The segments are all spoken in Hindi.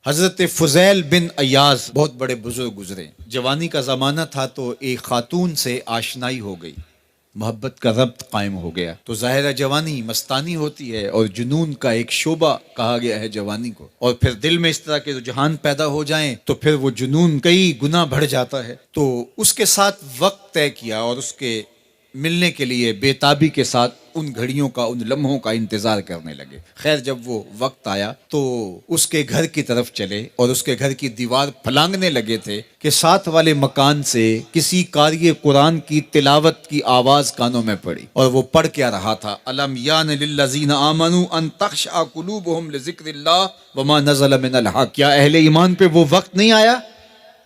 हज़रत फ़ुज़ैल बिन अय्याज़ बहुत बड़े बुजुर्ग गुजरे। जवानी का ज़माना था तो एक खातून से आशनाई हो गई, मोहब्बत का रब्त कायम हो गया। तो ज़ाहिर है जवानी मस्तानी होती है और जुनून का एक शोबा कहा गया है जवानी को। और फिर दिल में इस तरह के रुझान पैदा हो जाएं तो फिर वो जुनून कई गुना बढ़ जाता है। तो उसके साथ वक्त तय किया और उसके मिलने के लिए बेताबी के साथ उन घड़ियों का, उन लम्हों का इंतजार करने लगे। खैर जब वो वक्त आया तो उसके घर की तरफ चले और उसके घर की दीवार फलांगने लगे थे कि साथ वाले मकान से किसी कारी कुरान की तिलावत की आवाज कानों में पड़ी। और वो पढ़ क्या रहा था, अलम यान लिल्लज़ीना आमनू अन तख़शअ क़ुलूबुहुम लिज़िक्रिल्लाह वमा नज़ल मिनल हक़। क्या अहले ईमान पे वो वक्त नहीं आया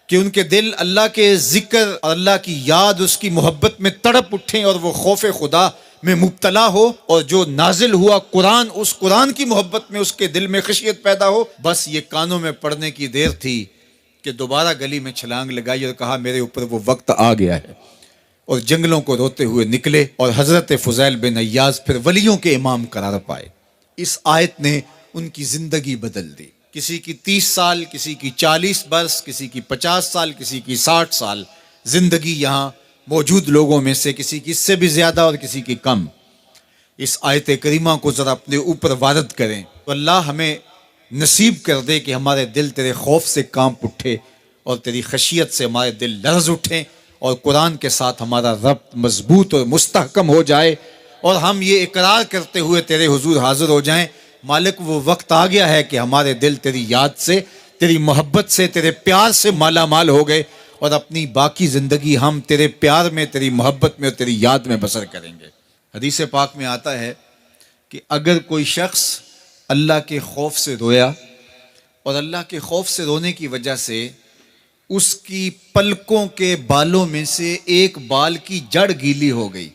कि उनके दिल अल्लाह के जिक्र, अल्लाह की याद, उसकी मोहब्बत में तड़प उठें और वो खौफ खुदा में मुब्तला हो, और जो नाजिल हुआ कुरान, उस कुरान की मोहब्बत में उसके दिल में खशियत पैदा हो। बस ये कानों में पड़ने की देर थी कि दोबारा गली में छलांग लगाई और कहा मेरे ऊपर वो वक्त आ गया है, और जंगलों को रोते हुए निकले। और हजरत फ़ुज़ैल बिन अय्याज़ फिर वलियों के इमाम करार पाए। इस आयत ने उनकी जिंदगी बदल दी। किसी की 30 साल, किसी की 40 बरस, किसी की 50 साल, किसी की 60 साल जिंदगी यहाँ मौजूद लोगों में से किसी की इससे भी ज्यादा और किसी की कम। इस आयत करीमा को जरा अपने ऊपर वारद करें तो अल्लाह हमें नसीब कर दे कि हमारे दिल तेरे खौफ से कांप उठे और तेरी खशियत से हमारे दिल लर्ज उठें और कुरान के साथ हमारा रब्त मजबूत और मुस्तहकम हो जाए और हम ये इकरार करते हुए तेरे हुजूर हाजिर हो जाएं, मालिक वो वक्त आ गया है कि हमारे दिल तेरी याद से, तेरी मोहब्बत से, तेरे प्यार से माला माल हो गए और अपनी बाकी ज़िंदगी हम तेरे प्यार में, तेरी मोहब्बत में और तेरी याद में बसर करेंगे। हदीस पाक में आता है कि अगर कोई शख्स अल्लाह के खौफ से रोया और अल्लाह के खौफ से रोने की वजह से उसकी पलकों के बालों में से एक बाल की जड़ गीली हो गई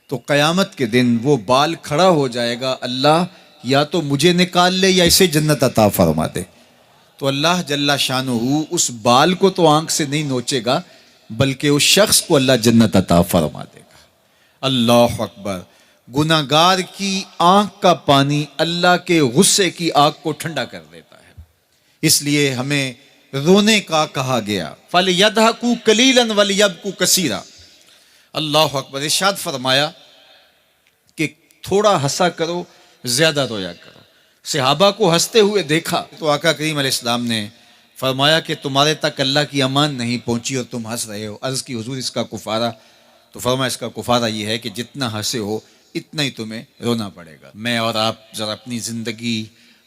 तो क़यामत के दिन वो बाल खड़ा हो जाएगा, अल्लाह या तो मुझे निकाल ले या इसे जन्नत अता फरमा दे। तो अल्लाह जल्ला शानुहु उस बाल को तो आंख से नहीं नोचेगा बल्कि उस शख्स को अल्लाह जन्नत अता फरमा देगा। अल्लाह अकबर। गुनाहगार की आंख का पानी अल्लाह के गुस्से की आग को ठंडा कर देता है। इसलिए हमें रोने का कहा गया, फल यदहकू कलीलन वल यबकू कसीरा। अल्लाह अकबर। इरशाद फरमाया कि थोड़ा हंसा करो, ज्यादा रोया करो। सहाबा को हंसते हुए देखा तो आका करीम अलैहिस्सलाम ने फरमाया कि तुम्हारे तक अल्लाह की अमान नहीं पहुंची और तुम हंस रहे हो। अर्ज की हुजूर इसका कुफारा? तो फरमाया इसका कुफारा ये है कि जितना हंसे हो इतना ही तुम्हें रोना पड़ेगा। मैं और आप जरा अपनी जिंदगी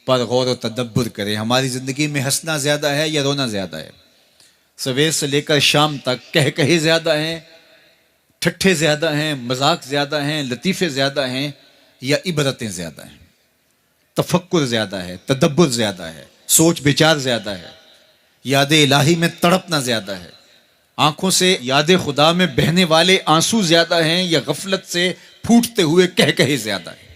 पर गौर और तदब्बुर करें। हमारी जिंदगी में हंसना ज्यादा है या रोना ज्यादा है? सवेर से लेकर शाम तक कह कहे ज्यादा हैं, ठट्ठे ज्यादा हैं, मजाक ज्यादा हैं, लतीफ़े ज्यादा हैं या इबरतें ज्यादा हैं? तफक्कुर ज्यादा है, तदब्बुर ज्यादा है, सोच विचार ज्यादा है, याद इलाही में तड़पना ज्यादा है, आंखों से याद खुदा में बहने वाले आंसू ज्यादा हैं या गफलत से फूटते हुए कह कहे ज्यादा है?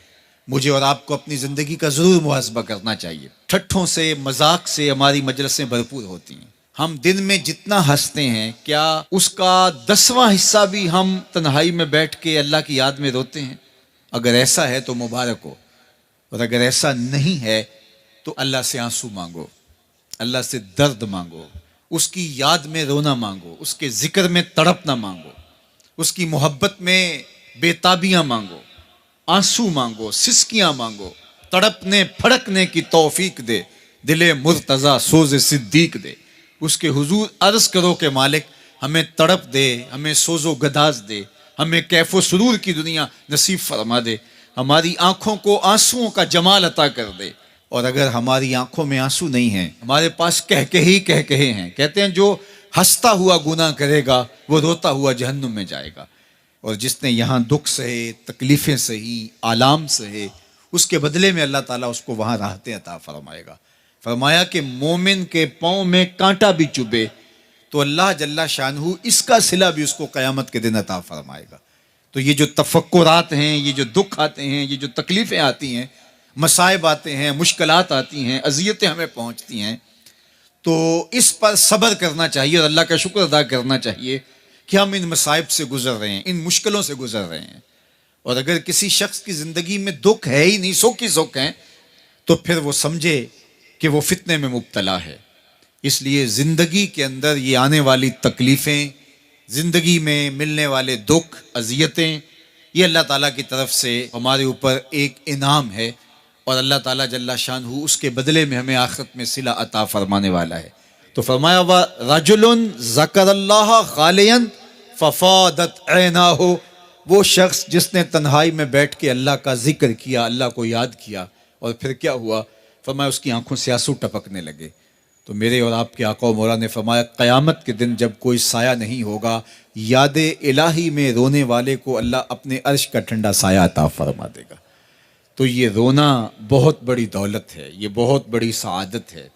मुझे और आपको अपनी जिंदगी का जरूर मुहासबा करना चाहिए। ठट्ठों से, मजाक से हमारी मजलिसें भरपूर होती हैं। हम दिन में जितना हंसते हैं क्या उसका 10वां हिस्सा भी हम तन्हाई में बैठ के अल्लाह की याद में रोते हैं? अगर ऐसा है तो मुबारक हो, और अगर ऐसा नहीं है तो अल्लाह से आंसू मांगो, अल्लाह से दर्द मांगो, उसकी याद में रोना मांगो, उसके जिक्र में तड़पना मांगो, उसकी मोहब्बत में बेताबियां मांगो, आंसू मांगो, सिसकियां मांगो, तड़पने फड़कने की तौफीक दे, दिले मुर्तजा सोज़े सिद्दीक दे। उसके हुजूर अर्ज करो कि मालिक हमें तड़प दे, हमें सोजो गदाज दे, हमें कैफो सुरूर की दुनिया नसीब फरमा दे, हमारी आंखों को आंसुओं का जमाल अता कर दे। और अगर हमारी आंखों में आंसू नहीं हैं, हमारे पास कह कहे हैं, कहते हैं जो हंसता हुआ गुनाह करेगा वो रोता हुआ जहन्नुम में जाएगा, और जिसने यहाँ दुख सहे, तकलीफें सही, आलाम सहे, उसके बदले में अल्लाह ताला उसको वहां राहतें अता फरमाएगा। फरमाया कि मोमिन के पाँव में कांटा भी चुभे तो अल्लाह जल्ला शानहू इसका सिला भी उसको क़यामत के दिन अता फरमाएगा। तो ये जो तफक्कुरात हैं, ये जो दुख आते हैं, ये जो तकलीफ़ें आती हैं, मसाइब आते हैं, मुश्किलात आती हैं, अज़ियतें हमें पहुँचती हैं, तो इस पर सब्र करना चाहिए और अल्लाह का शुक्र अदा करना चाहिए कि हम इन मसाइब से गुजर रहे हैं, इन मुश्किलों से गुजर रहे हैं। और अगर किसी शख्स की ज़िंदगी में दुख है ही नहीं, सुख ही सुख हैं, तो फिर वो समझे कि वो फितने में मुब्तला है। इसलिए ज़िंदगी के अंदर ये आने वाली तकलीफ़ें, ज़िंदगी में मिलने वाले दुख, अज़ियतें, ये अल्लाह ताला की तरफ से हमारे ऊपर एक इनाम है और अल्लाह ताला जल्ला शानहू उसके बदले में हमें आखिरत में सिला अता फरमाने वाला है। तो फरमाया व रजुलन ज़करल्लाह खालियन फ़फ़ादत ऐनाहु, वो शख्स जिसने तन्हाई में बैठ के अल्लाह का जिक्र किया, अल्लाह को याद किया, और फिर क्या हुआ? फरमाया उसकी आंखों से आंसू टपकने लगे। तो मेरे और आपके आका और मौला ने फरमाया क़यामत के दिन जब कोई साया नहीं होगा, याद इलाही में रोने वाले को अल्लाह अपने अर्श का ठंडा साया अता फरमा देगा। तो ये रोना बहुत बड़ी दौलत है, ये बहुत बड़ी सआदत है।